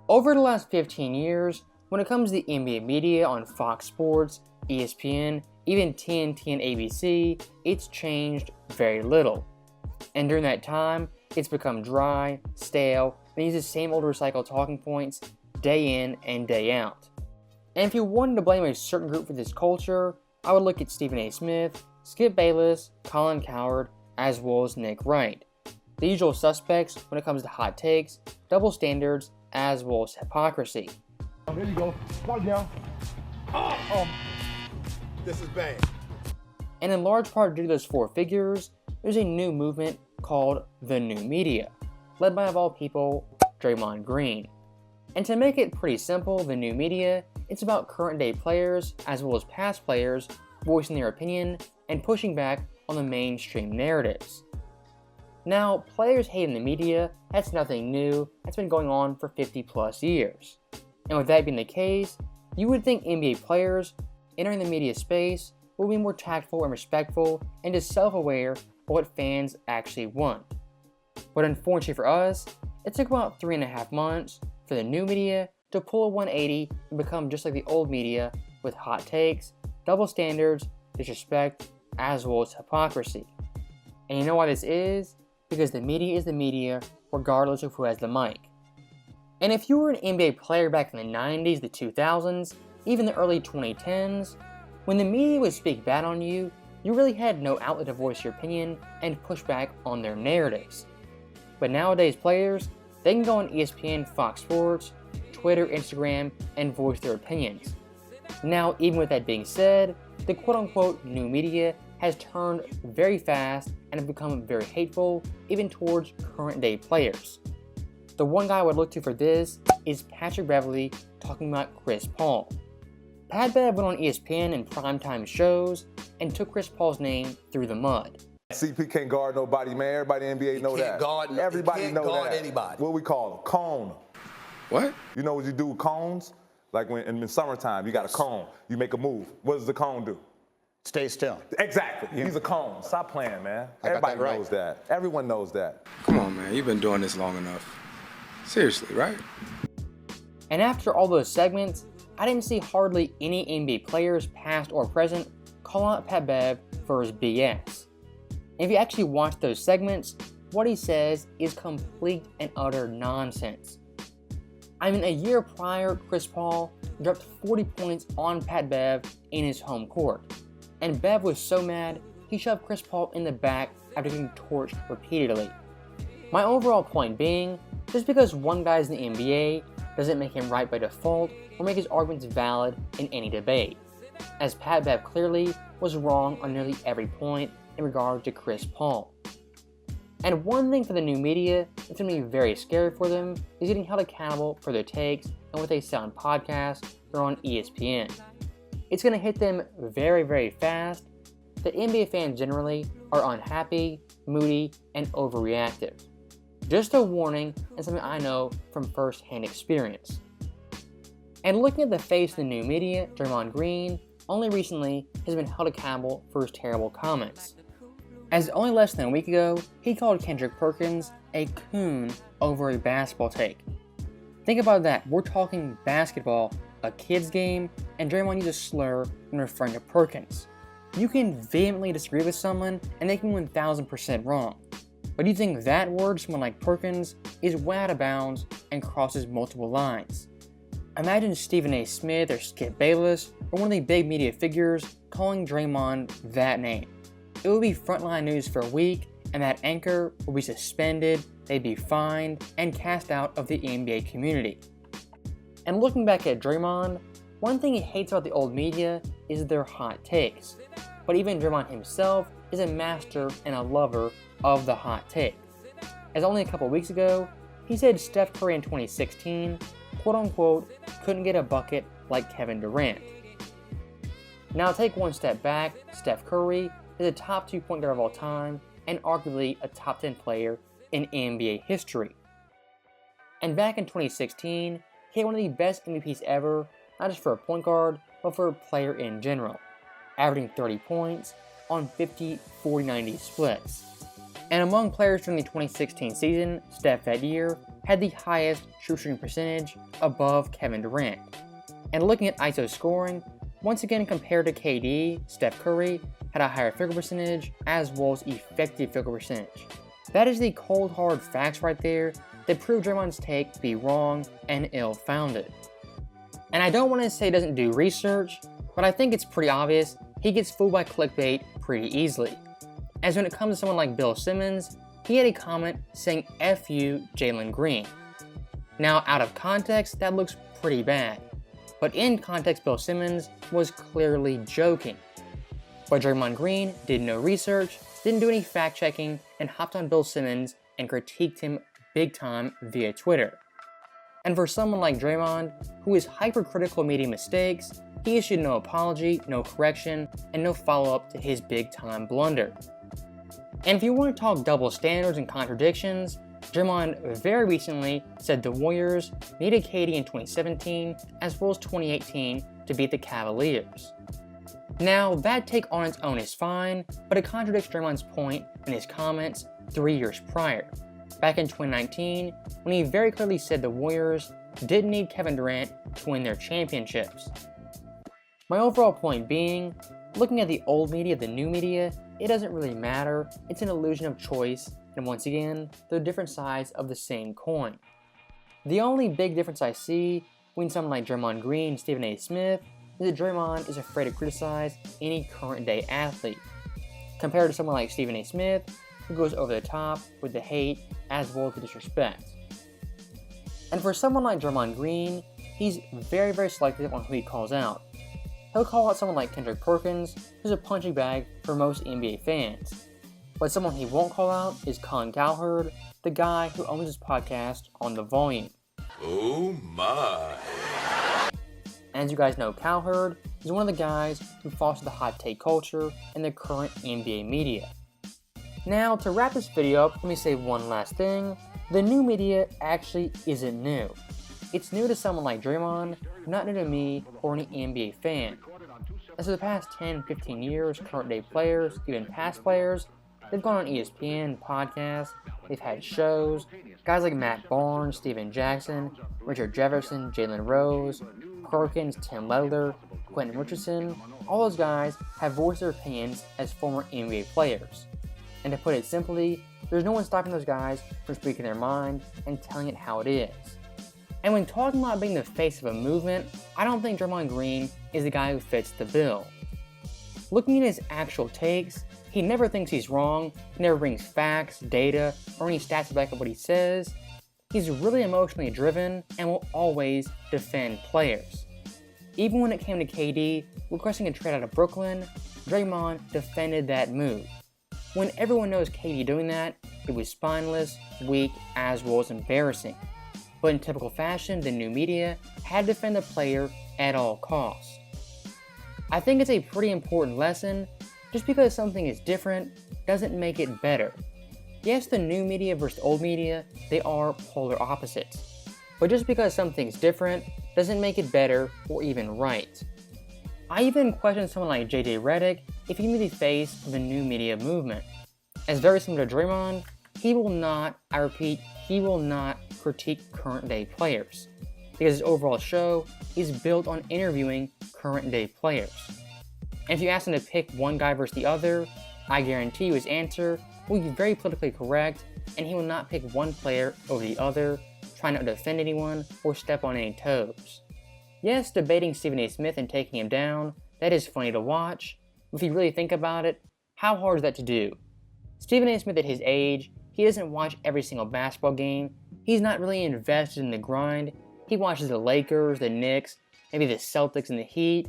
Over the last 15 years, when it comes to the NBA media on Fox Sports, ESPN, even TNT and ABC, it's changed very little. And during that time, it's become dry, stale, and uses the same old recycled talking points day in and day out. And if you wanted to blame a certain group for this culture, I would look at Stephen A. Smith, Skip Bayless, Colin Cowherd, as well as Nick Wright. The usual suspects when it comes to hot takes, double standards, as well as hypocrisy. There you go. Ball down. This is bad. And in large part due to those four figures, there's a new movement called the New Media, led by, of all people, Draymond Green. And to make it pretty simple, the New Media, it's about current day players, as well as past players, voicing their opinion and pushing back on the mainstream narratives. Now, players hating the media, that's nothing new, that's been going on for 50 plus years. And with that being the case, you would think NBA players entering the media space will be more tactful and respectful and just self-aware of what fans actually want. But unfortunately for us, it took about 3.5 months for the new media to pull a 180 and become just like the old media with hot takes, double standards, disrespect, as well as hypocrisy. And you know why this is? Because the media is the media regardless of who has the mic. And if you were an NBA player back in the 90s, the 2000s, even the early 2010s, when the media would speak bad on you, you really had no outlet to voice your opinion and push back on their narratives. But nowadays players, they can go on ESPN, Fox Sports, Twitter, Instagram, and voice their opinions. Now, even with that being said, the quote-unquote new media has turned very fast and have become very hateful, even towards current day players. The one guy I would look to for this is Patrick Beverley talking about Chris Paul. Pat Bev went on ESPN in primetime shows and took Chris Paul's name through the mud. CP can't guard nobody, man. Everybody in the NBA know that. Everybody know that. He can't guard anybody. What we call them? Cone. What? You know what you do with cones? Like when in the summertime, you got a cone. You make a move. What does the cone do? Stay still. Exactly. Yeah. He's a cone. Stop playing, man. I got that right. Everybody knows that. Everyone knows that. Come on, man. You've been doing this long enough. Seriously, right? And after all those segments, I didn't see hardly any NBA players, past or present, call out Pat Bev for his BS. And if you actually watch those segments, what he says is complete and utter nonsense. I mean, a year prior, Chris Paul dropped 40 points on Pat Bev in his home court. And Bev was so mad, he shoved Chris Paul in the back after getting torched repeatedly. My overall point being, just because one guy's in the NBA doesn't make him right by default or make his arguments valid in any debate, as Pat Bev clearly was wrong on nearly every point in regard to Chris Paul. And one thing for the new media that's going to be very scary for them is getting held accountable for their takes and what they say on podcasts or on ESPN. It's going to hit them very, very fast. The NBA fans generally are unhappy, moody, and overreactive. Just a warning and something I know from first-hand experience. And looking at the face of the new media, Draymond Green, only recently has been held accountable for his terrible comments. As only less than a week ago, he called Kendrick Perkins a coon over a basketball take. Think about that, we're talking basketball, a kid's game, and Draymond used a slur when referring to Perkins. You can vehemently disagree with someone and they can 1000% wrong. But you think that word, someone like Perkins, is way out of bounds and crosses multiple lines. Imagine Stephen A. Smith or Skip Bayless or one of the big media figures calling Draymond that name. It would be frontline news for a week, and that anchor would be suspended, they'd be fined, and cast out of the NBA community. And looking back at Draymond, one thing he hates about the old media is their hot takes. But even Draymond himself is a master and a lover of the hot take. As only a couple weeks ago, he said Steph Curry in 2016, quote-unquote, couldn't get a bucket like Kevin Durant. Now take one step back, Steph Curry is a top 2 point guard of all time and arguably a top 10 player in NBA history. And back in 2016, he had one of the best MVPs ever, not just for a point guard, but for a player in general, averaging 30 points on 50, 40, 90 splits. And among players during the 2016 season, Steph that year had the highest true shooting percentage above Kevin Durant. And looking at ISO scoring, once again compared to KD, Steph Curry had a higher field goal percentage as well as effective field goal percentage. That is the cold hard facts right there that prove Draymond's take to be wrong and ill-founded. And I don't want to say he doesn't do research, but I think it's pretty obvious he gets fooled by clickbait pretty easily. As when it comes to someone like Bill Simmons, he had a comment saying "F you, Jalen Green." Now out of context, that looks pretty bad. But in context, Bill Simmons was clearly joking. But Draymond Green did no research, didn't do any fact checking, and hopped on Bill Simmons and critiqued him big time via Twitter. And for someone like Draymond, who is hypercritical of media mistakes, he issued no apology, no correction, and no follow-up to his big time blunder. And if you want to talk double standards and contradictions, Draymond very recently said the Warriors needed KD in 2017 as well as 2018 to beat the Cavaliers. Now, that take on its own is fine, but it contradicts Draymond's point in his comments 3 years prior, back in 2019, when he very clearly said the Warriors didn't need Kevin Durant to win their championships. My overall point being, looking at the old media, the new media, it doesn't really matter, it's an illusion of choice, and once again, they're different sides of the same coin. The only big difference I see between someone like Draymond Green and Stephen A. Smith is that Draymond is afraid to criticize any current day athlete, compared to someone like Stephen A. Smith, who goes over the top with the hate as well as the disrespect. And for someone like Draymond Green, he's very, very selective on who he calls out. He'll call out someone like Kendrick Perkins, who's a punching bag for most NBA fans. But someone he won't call out is Colin Cowherd, the guy who owns his podcast on The Volume. Oh my. As you guys know, Cowherd is one of the guys who fosters the hot take culture in the current NBA media. Now, to wrap this video up, let me say one last thing. The new media actually isn't new. It's new to someone like Draymond, not new to me or any NBA fan. As for the past 10-15 years, current day players, even past players, they've gone on ESPN, podcasts, they've had shows. Guys like Matt Barnes, Steven Jackson, Richard Jefferson, Jalen Rose, Perkins, Tim Ledler, Quentin Richardson, all those guys have voiced their opinions as former NBA players. And to put it simply, there's no one stopping those guys from speaking their mind and telling it how it is. And when talking about being the face of a movement, I don't think Draymond Green is the guy who fits the bill. Looking at his actual takes, he never thinks he's wrong, he never brings facts, data, or any stats to back up what he says. He's really emotionally driven and will always defend players. Even when it came to KD requesting a trade out of Brooklyn, Draymond defended that move. When everyone knows KD doing that, it was spineless, weak, as well as embarrassing. But in typical fashion, the new media had to defend the player at all costs. I think it's a pretty important lesson. Just because something is different doesn't make it better. Yes, the new media versus old media, they are polar opposites. But just because something's different doesn't make it better or even right. I even question someone like JJ Redick if he can be the face of the new media movement. As very similar to Draymond, he will not, I repeat, he will not critique current day players. Because his overall show is built on interviewing current day players. And if you ask him to pick one guy versus the other, I guarantee you his answer will be very politically correct, and he will not pick one player over the other, trying not to defend anyone or step on any toes. Yes, debating Stephen A. Smith and taking him down, that is funny to watch, but if you really think about it, how hard is that to do? Stephen A. Smith at his age, he doesn't watch every single basketball game, he's not really invested in the grind, he watches the Lakers, the Knicks, maybe the Celtics and the Heat,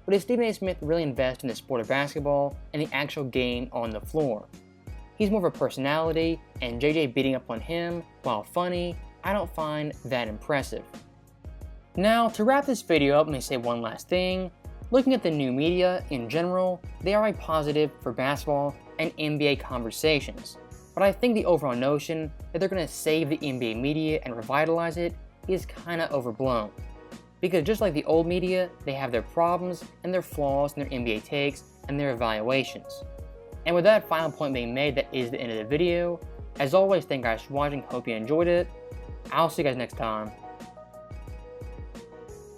but does Stephen A. Smith really invest in the sport of basketball and the actual game on the floor? He's more of a personality, and JJ beating up on him, while funny, I don't find that impressive. Now, to wrap this video up, let me say one last thing. Looking at the new media in general, they are a positive for basketball and NBA conversations. But I think the overall notion that they're going to save the NBA media and revitalize it is kinda overblown. Because just like the old media, they have their problems and their flaws in their NBA takes and their evaluations. And with that final point being made, that is the end of the video. As always, thank you guys for watching, hope you enjoyed it. I'll see you guys next time.